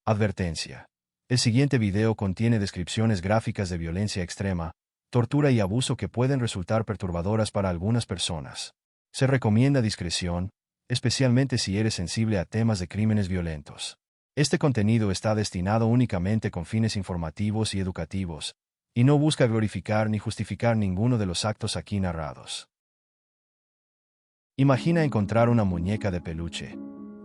Advertencia. El siguiente video contiene descripciones gráficas de violencia extrema, tortura y abuso que pueden resultar perturbadoras para algunas personas. Se recomienda discreción, especialmente si eres sensible a temas de crímenes violentos. Este contenido está destinado únicamente con fines informativos y educativos, y no busca glorificar ni justificar ninguno de los actos aquí narrados. Imagina encontrar una muñeca de peluche,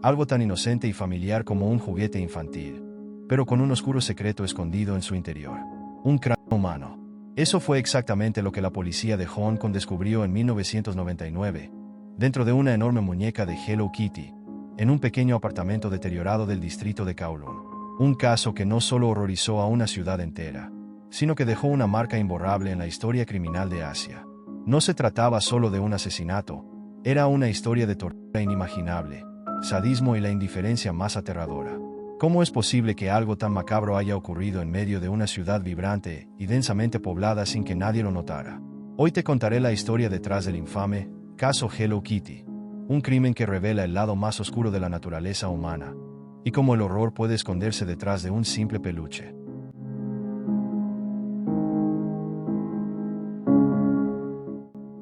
algo tan inocente y familiar como un juguete infantil, pero con un oscuro secreto escondido en su interior. Un cráneo humano. Eso fue exactamente lo que la policía de Hong Kong descubrió en 1999, dentro de una enorme muñeca de Hello Kitty, en un pequeño apartamento deteriorado del distrito de Kowloon. Un caso que no solo horrorizó a una ciudad entera, sino que dejó una marca imborrable en la historia criminal de Asia. No se trataba solo de un asesinato, era una historia de tortura inimaginable, sadismo y la indiferencia más aterradora. ¿Cómo es posible que algo tan macabro haya ocurrido en medio de una ciudad vibrante y densamente poblada sin que nadie lo notara? Hoy te contaré la historia detrás del infame caso Hello Kitty, un crimen que revela el lado más oscuro de la naturaleza humana, y cómo el horror puede esconderse detrás de un simple peluche.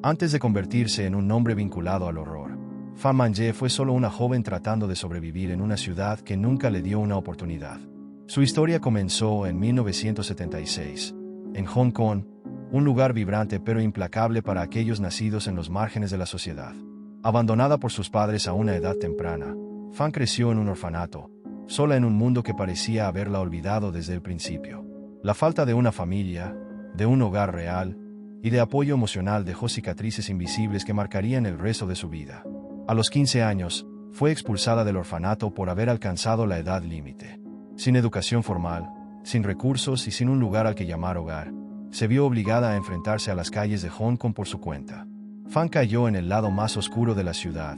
Antes de convertirse en un nombre vinculado al horror, Fan Man-ye fue solo una joven tratando de sobrevivir en una ciudad que nunca le dio una oportunidad. Su historia comenzó en 1976, en Hong Kong, un lugar vibrante pero implacable para aquellos nacidos en los márgenes de la sociedad. Abandonada por sus padres a una edad temprana, Fan creció en un orfanato, sola en un mundo que parecía haberla olvidado desde el principio. La falta de una familia, de un hogar real, y de apoyo emocional dejó cicatrices invisibles que marcarían el resto de su vida. A los 15 años, fue expulsada del orfanato por haber alcanzado la edad límite. Sin educación formal, sin recursos y sin un lugar al que llamar hogar, se vio obligada a enfrentarse a las calles de Hong Kong por su cuenta. Fan cayó en el lado más oscuro de la ciudad,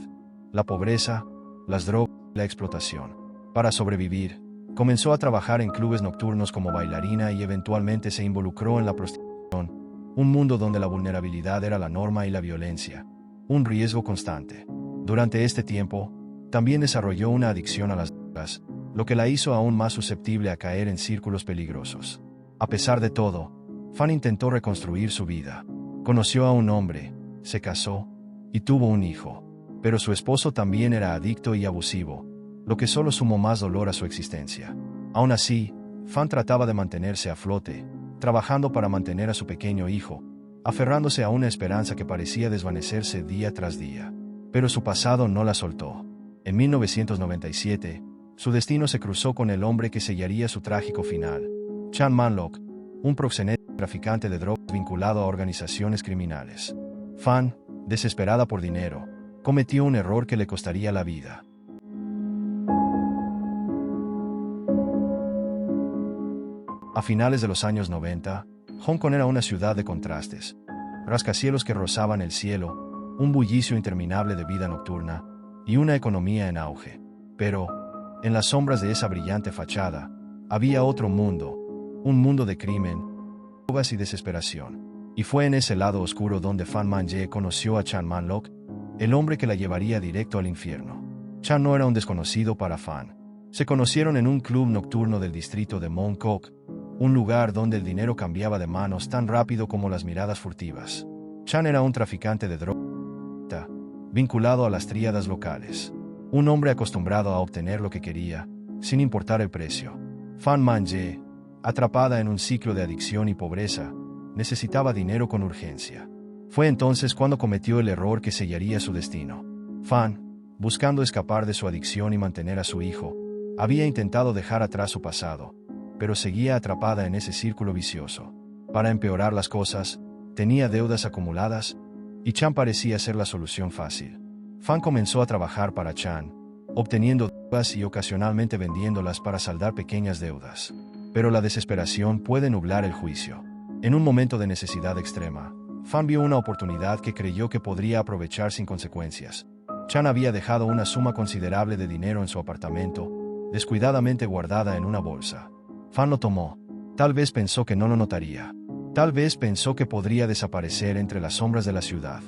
la pobreza, las drogas y la explotación. Para sobrevivir, comenzó a trabajar en clubes nocturnos como bailarina y eventualmente se involucró en la prostitución, un mundo donde la vulnerabilidad era la norma y la violencia, un riesgo constante. Durante este tiempo, también desarrolló una adicción a las drogas, lo que la hizo aún más susceptible a caer en círculos peligrosos. A pesar de todo, Fan intentó reconstruir su vida. Conoció a un hombre, se casó y tuvo un hijo, pero su esposo también era adicto y abusivo, lo que solo sumó más dolor a su existencia. Aún así, Fan trataba de mantenerse a flote, trabajando para mantener a su pequeño hijo, aferrándose a una esperanza que parecía desvanecerse día tras día. Pero su pasado no la soltó. En 1997, su destino se cruzó con el hombre que sellaría su trágico final, Chan Man-lok, un proxeneta y traficante de drogas vinculado a organizaciones criminales. Fan, desesperada por dinero, cometió un error que le costaría la vida. A finales de los años 90, Hong Kong era una ciudad de contrastes, rascacielos que rozaban el cielo, un bullicio interminable de vida nocturna y una economía en auge. Pero, en las sombras de esa brillante fachada, había otro mundo, un mundo de crimen, drogas y desesperación. Y fue en ese lado oscuro donde Fan Man-ye conoció a Chan Man-lok, el hombre que la llevaría directo al infierno. Chan no era un desconocido para Fan. Se conocieron en un club nocturno del distrito de Mong Kok, un lugar donde el dinero cambiaba de manos tan rápido como las miradas furtivas. Chan era un traficante de drogas, vinculado a las tríadas locales. Un hombre acostumbrado a obtener lo que quería, sin importar el precio. Fan Man-ye, atrapada en un ciclo de adicción y pobreza, necesitaba dinero con urgencia. Fue entonces cuando cometió el error que sellaría su destino. Fan, buscando escapar de su adicción y mantener a su hijo, había intentado dejar atrás su pasado, pero seguía atrapada en ese círculo vicioso. Para empeorar las cosas, tenía deudas acumuladas, y Chan parecía ser la solución fácil. Fan comenzó a trabajar para Chan, obteniendo drogas y ocasionalmente vendiéndolas para saldar pequeñas deudas. Pero la desesperación puede nublar el juicio. En un momento de necesidad extrema, Fan vio una oportunidad que creyó que podría aprovechar sin consecuencias. Chan había dejado una suma considerable de dinero en su apartamento, descuidadamente guardada en una bolsa. Fan lo tomó. Tal vez pensó que no lo notaría. Tal vez pensó que podría desaparecer entre las sombras de la ciudad.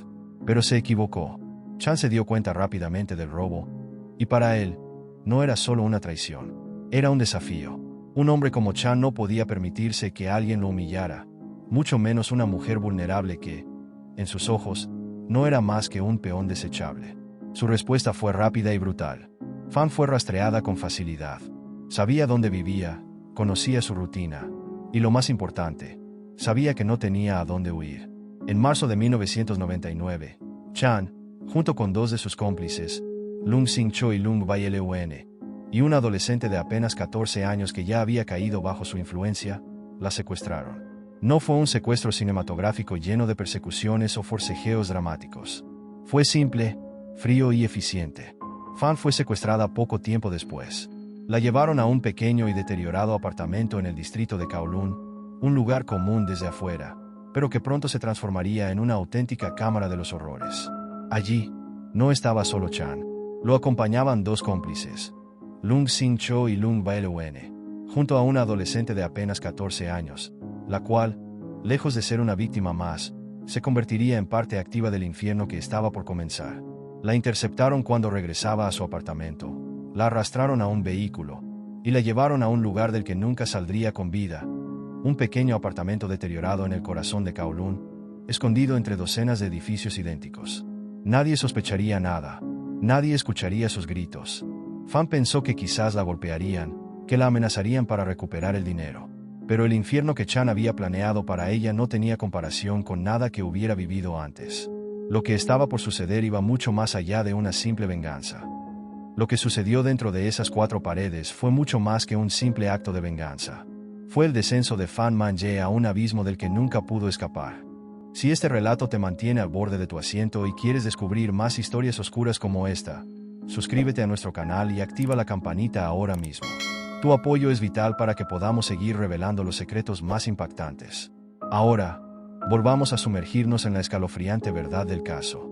Pero se equivocó. Chan se dio cuenta rápidamente del robo, y para él, no era solo una traición. Era un desafío. Un hombre como Chan no podía permitirse que alguien lo humillara, mucho menos una mujer vulnerable que, en sus ojos, no era más que un peón desechable. Su respuesta fue rápida y brutal. Fan fue rastreada con facilidad. Sabía dónde vivía, conocía su rutina, y lo más importante, sabía que no tenía a dónde huir. En marzo de 1999, Chan, junto con dos de sus cómplices, Lung Sing-cho y Lung Bae-leun, y un adolescente de apenas 14 años que ya había caído bajo su influencia, la secuestraron. No fue un secuestro cinematográfico lleno de persecuciones o forcejeos dramáticos. Fue simple, frío y eficiente. Fan fue secuestrada poco tiempo después. La llevaron a un pequeño y deteriorado apartamento en el distrito de Kowloon, un lugar común desde afuera, pero que pronto se transformaría en una auténtica cámara de los horrores. Allí, no estaba solo Chan. Lo acompañaban dos cómplices, Lung Sing-cho y Lung Bae-leun, junto a una adolescente de apenas 14 años, la cual, lejos de ser una víctima más, se convertiría en parte activa del infierno que estaba por comenzar. La interceptaron cuando regresaba a su apartamento, la arrastraron a un vehículo, y la llevaron a un lugar del que nunca saldría con vida, un pequeño apartamento deteriorado en el corazón de Kowloon, escondido entre docenas de edificios idénticos. Nadie sospecharía nada, nadie escucharía sus gritos. Fan pensó que quizás la golpearían, que la amenazarían para recuperar el dinero. Pero el infierno que Chan había planeado para ella no tenía comparación con nada que hubiera vivido antes. Lo que estaba por suceder iba mucho más allá de una simple venganza. Lo que sucedió dentro de esas cuatro paredes fue mucho más que un simple acto de venganza. Fue el descenso de Fan Man-ye a un abismo del que nunca pudo escapar. Si este relato te mantiene al borde de tu asiento y quieres descubrir más historias oscuras como esta, suscríbete a nuestro canal y activa la campanita ahora mismo. Tu apoyo es vital para que podamos seguir revelando los secretos más impactantes. Ahora, volvamos a sumergirnos en la escalofriante verdad del caso.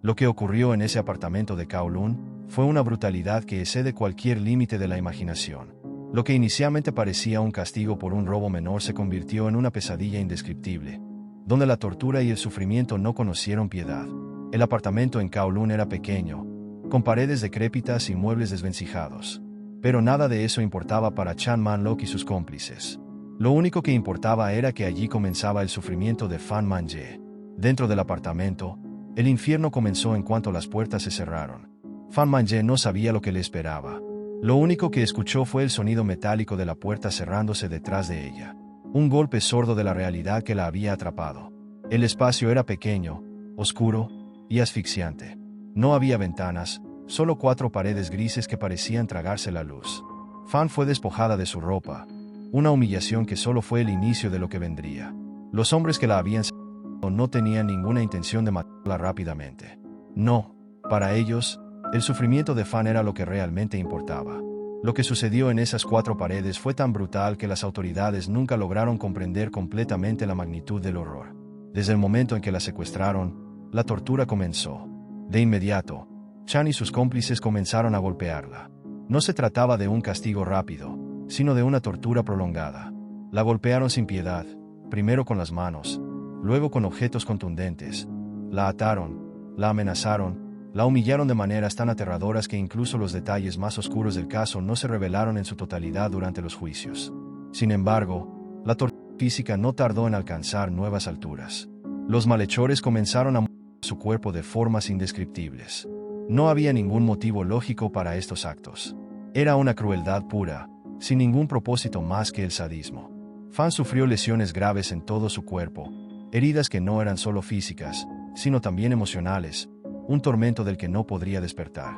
Lo que ocurrió en ese apartamento de Kowloon fue una brutalidad que excede cualquier límite de la imaginación. Lo que inicialmente parecía un castigo por un robo menor se convirtió en una pesadilla indescriptible, donde la tortura y el sufrimiento no conocieron piedad. El apartamento en Kowloon era pequeño, con paredes decrépitas y muebles desvencijados. Pero nada de eso importaba para Chan Man-lok y sus cómplices. Lo único que importaba era que allí comenzaba el sufrimiento de Fan Man-ye. Dentro del apartamento, el infierno comenzó en cuanto las puertas se cerraron. Fan Man-ye no sabía lo que le esperaba. Lo único que escuchó fue el sonido metálico de la puerta cerrándose detrás de ella. Un golpe sordo de la realidad que la había atrapado. El espacio era pequeño, oscuro y asfixiante. No había ventanas, solo 4 paredes grises que parecían tragarse la luz. Fan fue despojada de su ropa, una humillación que solo fue el inicio de lo que vendría. Los hombres que la habían secuestrado no tenían ninguna intención de matarla rápidamente. No, para ellos, el sufrimiento de Fan era lo que realmente importaba. Lo que sucedió en esas 4 paredes fue tan brutal que las autoridades nunca lograron comprender completamente la magnitud del horror. Desde el momento en que la secuestraron, la tortura comenzó. De inmediato, Chan y sus cómplices comenzaron a golpearla. No se trataba de un castigo rápido, sino de una tortura prolongada. La golpearon sin piedad, primero con las manos, luego con objetos contundentes. La ataron, la amenazaron, la humillaron de maneras tan aterradoras que incluso los detalles más oscuros del caso no se revelaron en su totalidad durante los juicios. Sin embargo, la tortura física no tardó en alcanzar nuevas alturas. Los malhechores comenzaron a mover su cuerpo de formas indescriptibles. No había ningún motivo lógico para estos actos. Era una crueldad pura, sin ningún propósito más que el sadismo. Fan sufrió lesiones graves en todo su cuerpo, heridas que no eran solo físicas, sino también emocionales, un tormento del que no podría despertar.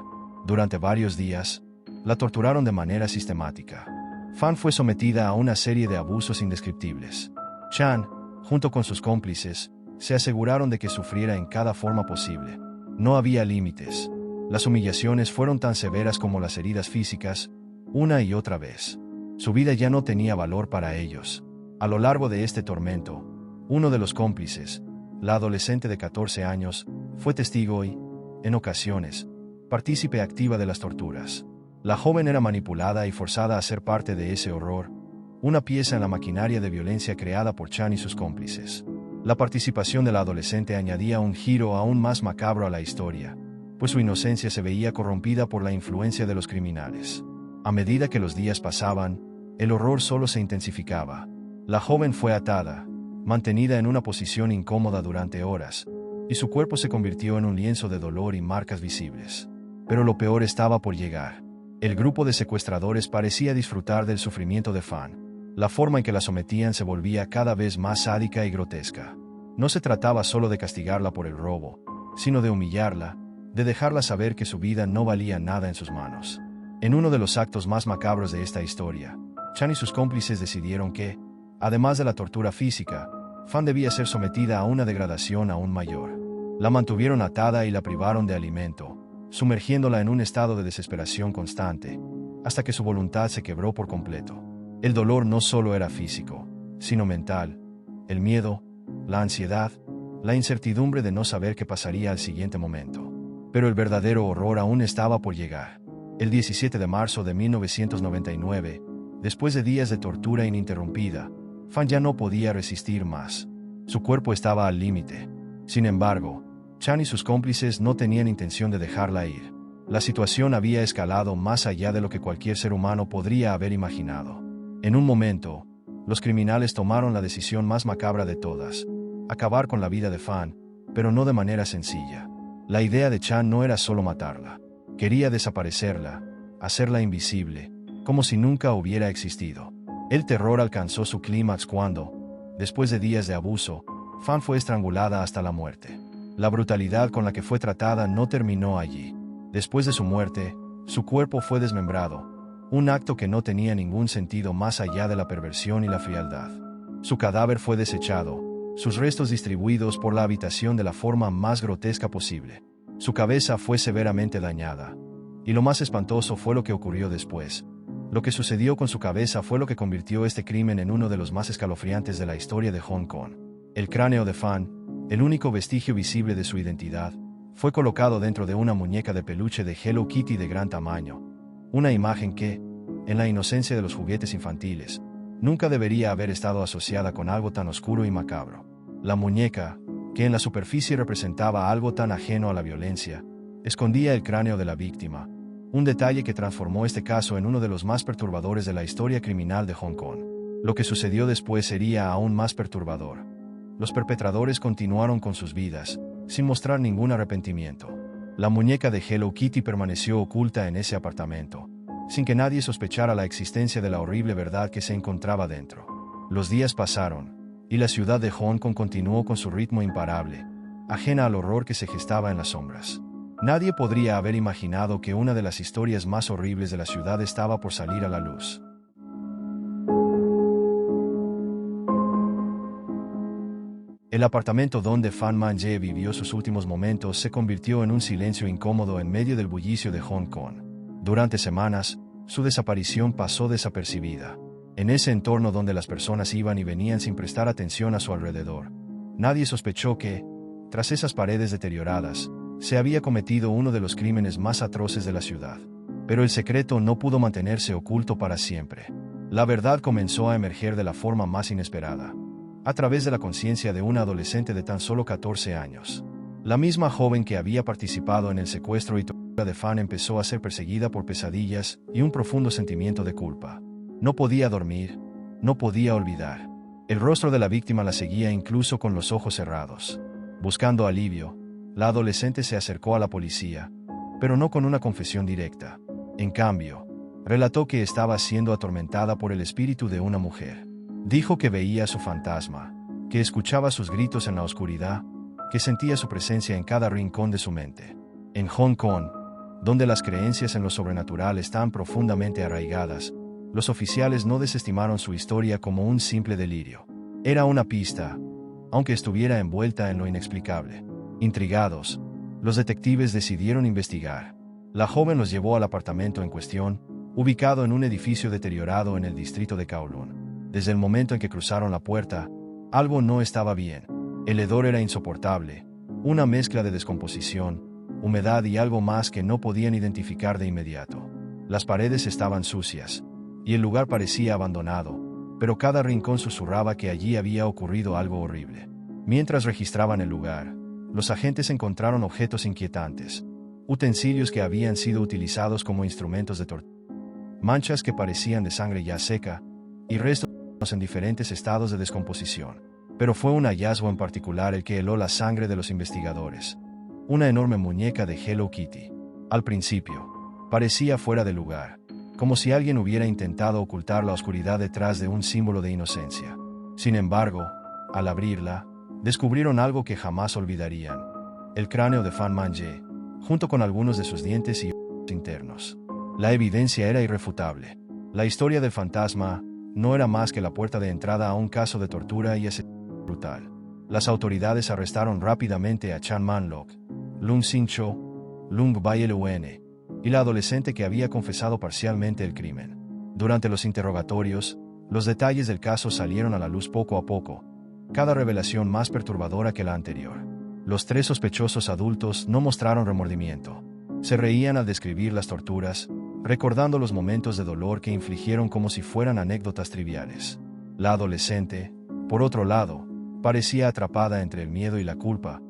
Durante varios días, la torturaron de manera sistemática. Fan fue sometida a una serie de abusos indescriptibles. Chan, junto con sus cómplices, se aseguraron de que sufriera en cada forma posible. No había límites. Las humillaciones fueron tan severas como las heridas físicas, una y otra vez. Su vida ya no tenía valor para ellos. A lo largo de este tormento, uno de los cómplices, la adolescente de 14 años, fue testigo y, en ocasiones, partícipe activa de las torturas. La joven era manipulada y forzada a ser parte de ese horror, una pieza en la maquinaria de violencia creada por Chan y sus cómplices. La participación de la adolescente añadía un giro aún más macabro a la historia, pues su inocencia se veía corrompida por la influencia de los criminales. A medida que los días pasaban, el horror solo se intensificaba. La joven fue atada, mantenida en una posición incómoda durante horas, y su cuerpo se convirtió en un lienzo de dolor y marcas visibles. Pero lo peor estaba por llegar. El grupo de secuestradores parecía disfrutar del sufrimiento de Fan. La forma en que la sometían se volvía cada vez más sádica y grotesca. No se trataba solo de castigarla por el robo, sino de humillarla, de dejarla saber que su vida no valía nada en sus manos. En uno de los actos más macabros de esta historia, Chan y sus cómplices decidieron que, además de la tortura física, Fan debía ser sometida a una degradación aún mayor. La mantuvieron atada y la privaron de alimento, sumergiéndola en un estado de desesperación constante, hasta que su voluntad se quebró por completo. El dolor no solo era físico, sino mental. El miedo, la ansiedad, la incertidumbre de no saber qué pasaría al siguiente momento. Pero el verdadero horror aún estaba por llegar. El 17 de marzo de 1999, después de días de tortura ininterrumpida, Fan ya no podía resistir más. Su cuerpo estaba al límite. Sin embargo, Chan y sus cómplices no tenían intención de dejarla ir. La situación había escalado más allá de lo que cualquier ser humano podría haber imaginado. En un momento, los criminales tomaron la decisión más macabra de todas: acabar con la vida de Fan, pero no de manera sencilla. La idea de Chan no era solo matarla. Quería desaparecerla, hacerla invisible, como si nunca hubiera existido. El terror alcanzó su clímax cuando, después de días de abuso, Fan fue estrangulada hasta la muerte. La brutalidad con la que fue tratada no terminó allí. Después de su muerte, su cuerpo fue desmembrado, un acto que no tenía ningún sentido más allá de la perversión y la frialdad. Su cadáver fue desechado, sus restos distribuidos por la habitación de la forma más grotesca posible. Su cabeza fue severamente dañada. Y lo más espantoso fue lo que ocurrió después. Lo que sucedió con su cabeza fue lo que convirtió este crimen en uno de los más escalofriantes de la historia de Hong Kong. El cráneo de Fan, el único vestigio visible de su identidad, fue colocado dentro de una muñeca de peluche de Hello Kitty de gran tamaño. Una imagen que, en la inocencia de los juguetes infantiles, nunca debería haber estado asociada con algo tan oscuro y macabro. La muñeca, que en la superficie representaba algo tan ajeno a la violencia, escondía el cráneo de la víctima, un detalle que transformó este caso en uno de los más perturbadores de la historia criminal de Hong Kong. Lo que sucedió después sería aún más perturbador. Los perpetradores continuaron con sus vidas, sin mostrar ningún arrepentimiento. La muñeca de Hello Kitty permaneció oculta en ese apartamento, sin que nadie sospechara la existencia de la horrible verdad que se encontraba dentro. Los días pasaron, y la ciudad de Hong Kong continuó con su ritmo imparable, ajena al horror que se gestaba en las sombras. Nadie podría haber imaginado que una de las historias más horribles de la ciudad estaba por salir a la luz. El apartamento donde Fan Man-ye vivió sus últimos momentos se convirtió en un silencio incómodo en medio del bullicio de Hong Kong. Durante semanas, su desaparición pasó desapercibida. En ese entorno donde las personas iban y venían sin prestar atención a su alrededor, nadie sospechó que, tras esas paredes deterioradas, se había cometido uno de los crímenes más atroces de la ciudad. Pero el secreto no pudo mantenerse oculto para siempre. La verdad comenzó a emerger de la forma más inesperada, a través de la conciencia de una adolescente de tan solo 14 años. La misma joven que había participado en el secuestro y tortura de Fan empezó a ser perseguida por pesadillas y un profundo sentimiento de culpa. No podía dormir, no podía olvidar. El rostro de la víctima la seguía incluso con los ojos cerrados. Buscando alivio, la adolescente se acercó a la policía, pero no con una confesión directa. En cambio, relató que estaba siendo atormentada por el espíritu de una mujer. Dijo que veía su fantasma, que escuchaba sus gritos en la oscuridad, que sentía su presencia en cada rincón de su mente. En Hong Kong, donde las creencias en lo sobrenatural están profundamente arraigadas, los oficiales no desestimaron su historia como un simple delirio. Era una pista, aunque estuviera envuelta en lo inexplicable. Intrigados, los detectives decidieron investigar. La joven los llevó al apartamento en cuestión, ubicado en un edificio deteriorado en el distrito de Kowloon. Desde el momento en que cruzaron la puerta, algo no estaba bien. El hedor era insoportable, una mezcla de descomposición, humedad y algo más que no podían identificar de inmediato. Las paredes estaban sucias, y el lugar parecía abandonado, pero cada rincón susurraba que allí había ocurrido algo horrible. Mientras registraban el lugar, los agentes encontraron objetos inquietantes, utensilios que habían sido utilizados como instrumentos de tortura, manchas que parecían de sangre ya seca, y restos en diferentes estados de descomposición. Pero fue un hallazgo en particular el que heló la sangre de los investigadores: una enorme muñeca de Hello Kitty. Al principio, parecía fuera de lugar, como si alguien hubiera intentado ocultar la oscuridad detrás de un símbolo de inocencia. Sin embargo, al abrirla, descubrieron algo que jamás olvidarían: el cráneo de Fan Man-ye, junto con algunos de sus dientes y órganos internos. La evidencia era irrefutable. La historia del fantasma no era más que la puerta de entrada a un caso de tortura y asesinato brutal. Las autoridades arrestaron rápidamente a Chan Man-lok, Lung Sin-cho, Lung Bae-lun y la adolescente que había confesado parcialmente el crimen. Durante los interrogatorios, los detalles del caso salieron a la luz poco a poco, cada revelación más perturbadora que la anterior. Los 3 sospechosos adultos no mostraron remordimiento. Se reían al describir las torturas, recordando los momentos de dolor que infligieron como si fueran anécdotas triviales. La adolescente, por otro lado, parecía atrapada entre el miedo y la culpa,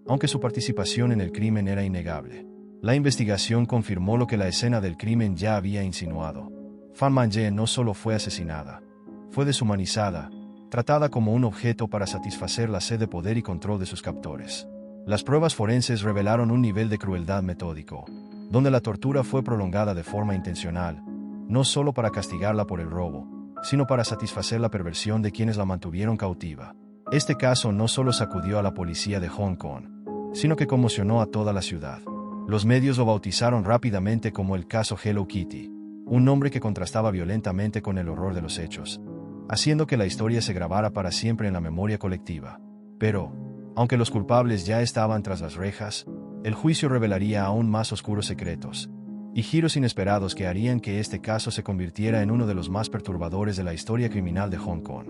aunque su participación en el crimen era innegable. La investigación confirmó lo que la escena del crimen ya había insinuado: Fan Man-ye no solo fue asesinada, fue deshumanizada, tratada como un objeto para satisfacer la sed de poder y control de sus captores. Las pruebas forenses revelaron un nivel de crueldad metódico, donde la tortura fue prolongada de forma intencional, no solo para castigarla por el robo, sino para satisfacer la perversión de quienes la mantuvieron cautiva. Este caso no solo sacudió a la policía de Hong Kong, sino que conmocionó a toda la ciudad. Los medios lo bautizaron rápidamente como el caso Hello Kitty, un nombre que contrastaba violentamente con el horror de los hechos, haciendo que la historia se grabara para siempre en la memoria colectiva. Pero, aunque los culpables ya estaban tras las rejas, el juicio revelaría aún más oscuros secretos y giros inesperados que harían que este caso se convirtiera en uno de los más perturbadores de la historia criminal de Hong Kong.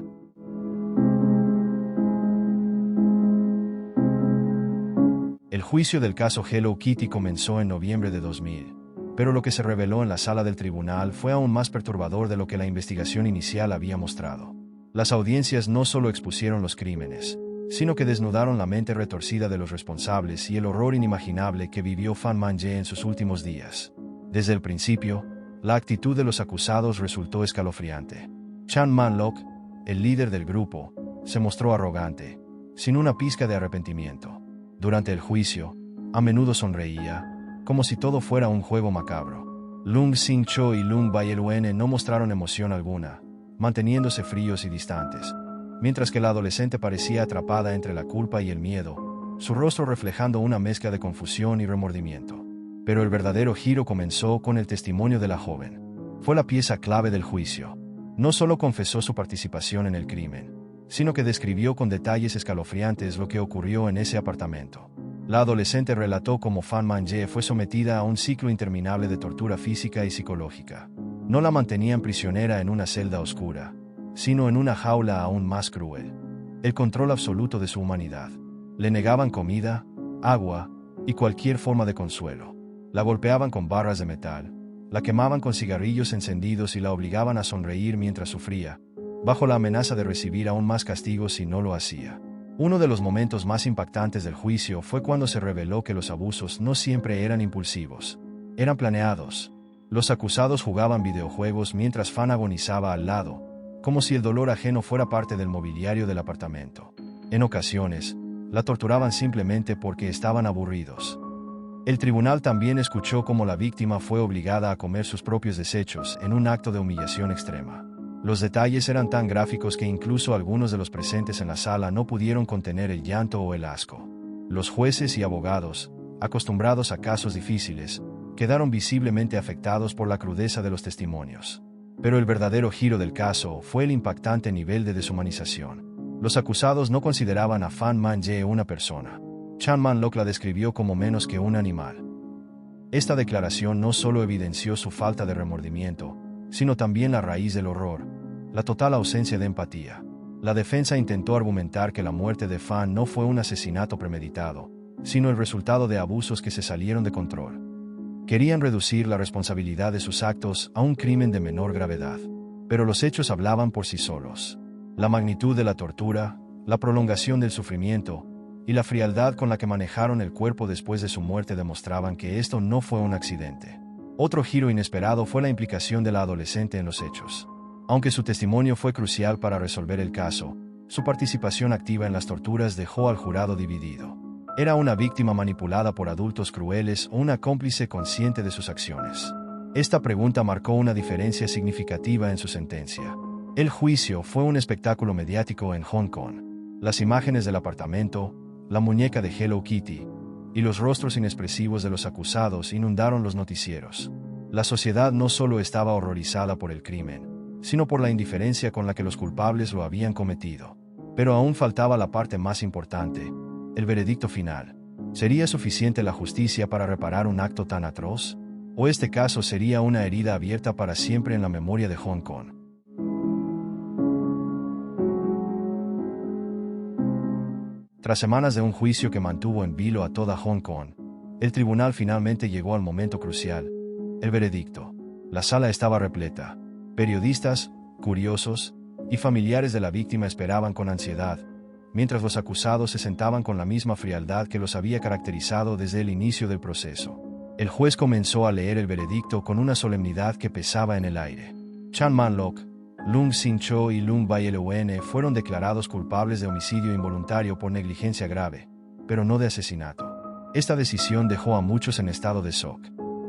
El juicio del caso Hello Kitty comenzó en noviembre de 2000, pero lo que se reveló en la sala del tribunal fue aún más perturbador de lo que la investigación inicial había mostrado. Las audiencias no solo expusieron los crímenes, sino que desnudaron la mente retorcida de los responsables y el horror inimaginable que vivió Fan Man-ye en sus últimos días. Desde el principio, la actitud de los acusados resultó escalofriante. Chan Man-lok, el líder del grupo, se mostró arrogante, sin una pizca de arrepentimiento. Durante el juicio, a menudo sonreía, como si todo fuera un juego macabro. Lung Sin-cho y Lung Bae-lun no mostraron emoción alguna, manteniéndose fríos y distantes, mientras que la adolescente parecía atrapada entre la culpa y el miedo, su rostro reflejando una mezcla de confusión y remordimiento. Pero el verdadero giro comenzó con el testimonio de la joven. Fue la pieza clave del juicio. No solo confesó su participación en el crimen, sino que describió con detalles escalofriantes lo que ocurrió en ese apartamento. La adolescente relató cómo Fan Man-ye fue sometida a un ciclo interminable de tortura física y psicológica. No la mantenían prisionera en una celda oscura, sino en una jaula aún más cruel. El control absoluto de su humanidad. Le negaban comida, agua y cualquier forma de consuelo. La golpeaban con barras de metal, la quemaban con cigarrillos encendidos y la obligaban a sonreír mientras sufría, bajo la amenaza de recibir aún más castigos si no lo hacía. Uno de los momentos más impactantes del juicio fue cuando se reveló que los abusos no siempre eran impulsivos, eran planeados. Los acusados jugaban videojuegos mientras Fan agonizaba al lado, como si el dolor ajeno fuera parte del mobiliario del apartamento. En ocasiones, la torturaban simplemente porque estaban aburridos. El tribunal también escuchó cómo la víctima fue obligada a comer sus propios desechos en un acto de humillación extrema. Los detalles eran tan gráficos que incluso algunos de los presentes en la sala no pudieron contener el llanto o el asco. Los jueces y abogados, acostumbrados a casos difíciles, quedaron visiblemente afectados por la crudeza de los testimonios. Pero el verdadero giro del caso fue el impactante nivel de deshumanización. Los acusados no consideraban a Fan Man-ye una persona. Chan Man-lok la describió como menos que un animal. Esta declaración no solo evidenció su falta de remordimiento, sino también la raíz del horror, la total ausencia de empatía. La defensa intentó argumentar que la muerte de Fan no fue un asesinato premeditado, sino el resultado de abusos que se salieron de control. Querían reducir la responsabilidad de sus actos a un crimen de menor gravedad, pero los hechos hablaban por sí solos. La magnitud de la tortura, La prolongación del sufrimiento y la frialdad con la que manejaron el cuerpo después de su muerte demostraban que esto no fue un accidente. Otro giro inesperado fue la implicación de la adolescente en los hechos. Aunque su testimonio fue crucial para resolver el caso, su participación activa en las torturas dejó al jurado dividido. ¿Era una víctima manipulada por adultos crueles o una cómplice consciente de sus acciones? Esta pregunta marcó una diferencia significativa en su sentencia. El juicio fue un espectáculo mediático en Hong Kong. Las imágenes del apartamento, la muñeca de Hello Kitty y los rostros inexpresivos de los acusados inundaron los noticieros. La sociedad no solo estaba horrorizada por el crimen, sino por la indiferencia con la que los culpables lo habían cometido. Pero aún faltaba la parte más importante, el veredicto final. ¿Sería suficiente la justicia para reparar un acto tan atroz? ¿O este caso sería una herida abierta para siempre en la memoria de Hong Kong? Tras semanas de un juicio que mantuvo en vilo a toda Hong Kong, el tribunal finalmente llegó al momento crucial, el veredicto. La sala estaba repleta. Periodistas, curiosos y familiares de la víctima esperaban con ansiedad, mientras los acusados se sentaban con la misma frialdad que los había caracterizado desde el inicio del proceso. El juez comenzó a leer el veredicto con una solemnidad que pesaba en el aire. Chan Man-lok, Lung Sin-cho y Lung Bai-leun fueron declarados culpables de homicidio involuntario por negligencia grave, pero no de asesinato. Esta decisión dejó a muchos en estado de shock.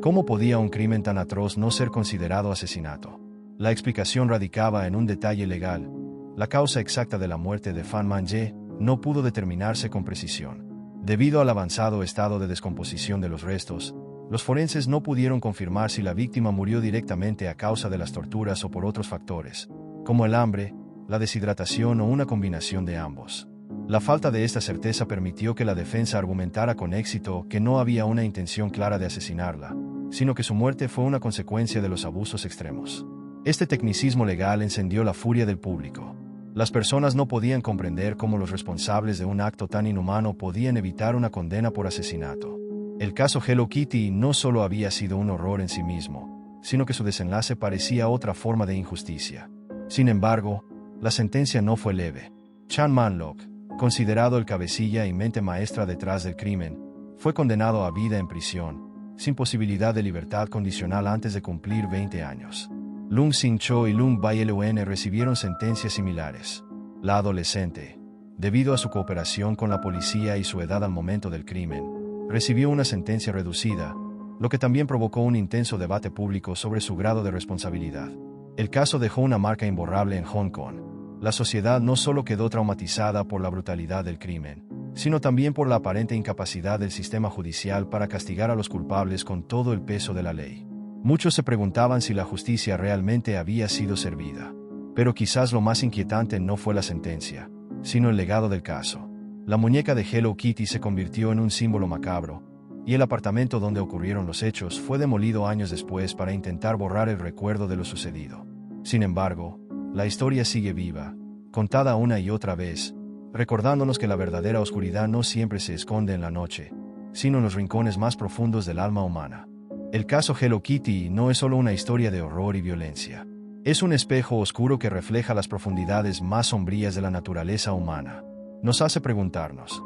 ¿Cómo podía un crimen tan atroz no ser considerado asesinato? La explicación radicaba en un detalle legal. La causa exacta de la muerte de Fan Man-ye no pudo determinarse con precisión. Debido al avanzado estado de descomposición de los restos, los forenses no pudieron confirmar si la víctima murió directamente a causa de las torturas o por otros factores, como el hambre, la deshidratación o una combinación de ambos. La falta de esta certeza permitió que la defensa argumentara con éxito que no había una intención clara de asesinarla, sino que su muerte fue una consecuencia de los abusos extremos. Este tecnicismo legal encendió la furia del público. Las personas no podían comprender cómo los responsables de un acto tan inhumano podían evitar una condena por asesinato. El caso Hello Kitty no solo había sido un horror en sí mismo, sino que su desenlace parecía otra forma de injusticia. Sin embargo, la sentencia no fue leve. Chan Man-lok, considerado el cabecilla y mente maestra detrás del crimen, fue condenado a vida en prisión, sin posibilidad de libertad condicional antes de cumplir 20 años. Lung Sin-cho y Lung Bai-leun recibieron sentencias similares. La adolescente, debido a su cooperación con la policía y su edad al momento del crimen, recibió una sentencia reducida, lo que también provocó un intenso debate público sobre su grado de responsabilidad. El caso dejó una marca imborrable en Hong Kong. La sociedad no solo quedó traumatizada por la brutalidad del crimen, sino también por la aparente incapacidad del sistema judicial para castigar a los culpables con todo el peso de la ley. Muchos se preguntaban si la justicia realmente había sido servida. Pero quizás lo más inquietante no fue la sentencia, sino el legado del caso. La muñeca de Hello Kitty se convirtió en un símbolo macabro, y el apartamento donde ocurrieron los hechos fue demolido años después para intentar borrar el recuerdo de lo sucedido. Sin embargo, la historia sigue viva, contada una y otra vez, recordándonos que la verdadera oscuridad no siempre se esconde en la noche, sino en los rincones más profundos del alma humana. El caso Hello Kitty no es solo una historia de horror y violencia. Es un espejo oscuro que refleja las profundidades más sombrías de la naturaleza humana. Nos hace preguntarnos,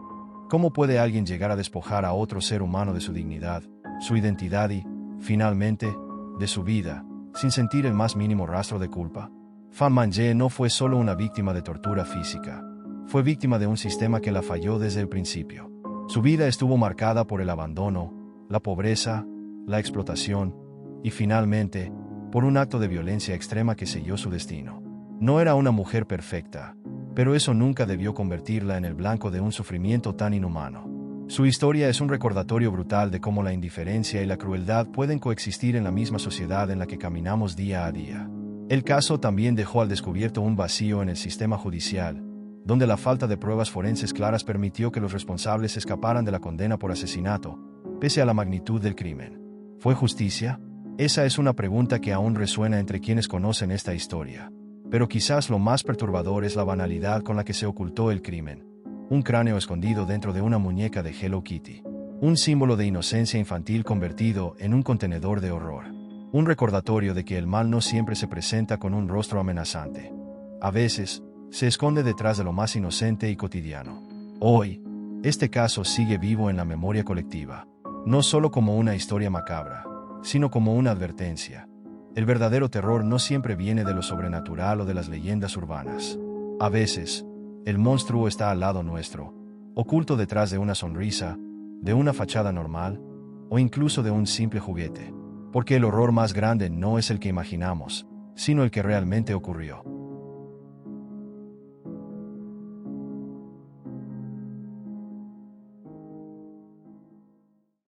¿cómo puede alguien llegar a despojar a otro ser humano de su dignidad, su identidad y, finalmente, de su vida, sin sentir el más mínimo rastro de culpa? Fan Man-ye no fue solo una víctima de tortura física, fue víctima de un sistema que la falló desde el principio. Su vida estuvo marcada por el abandono, la pobreza, la explotación y, finalmente, por un acto de violencia extrema que selló su destino. No era una mujer perfecta, pero eso nunca debió convertirla en el blanco de un sufrimiento tan inhumano. Su historia es un recordatorio brutal de cómo la indiferencia y la crueldad pueden coexistir en la misma sociedad en la que caminamos día a día. El caso también dejó al descubierto un vacío en el sistema judicial, donde la falta de pruebas forenses claras permitió que los responsables escaparan de la condena por asesinato, pese a la magnitud del crimen. ¿Fue justicia? Esa es una pregunta que aún resuena entre quienes conocen esta historia. Pero quizás lo más perturbador es la banalidad con la que se ocultó el crimen. Un cráneo escondido dentro de una muñeca de Hello Kitty. Un símbolo de inocencia infantil convertido en un contenedor de horror. Un recordatorio de que el mal no siempre se presenta con un rostro amenazante. A veces, se esconde detrás de lo más inocente y cotidiano. Hoy, este caso sigue vivo en la memoria colectiva, no solo como una historia macabra, sino como una advertencia. El verdadero terror no siempre viene de lo sobrenatural o de las leyendas urbanas. A veces, el monstruo está al lado nuestro, oculto detrás de una sonrisa, de una fachada normal, o incluso de un simple juguete. Porque el horror más grande no es el que imaginamos, sino el que realmente ocurrió.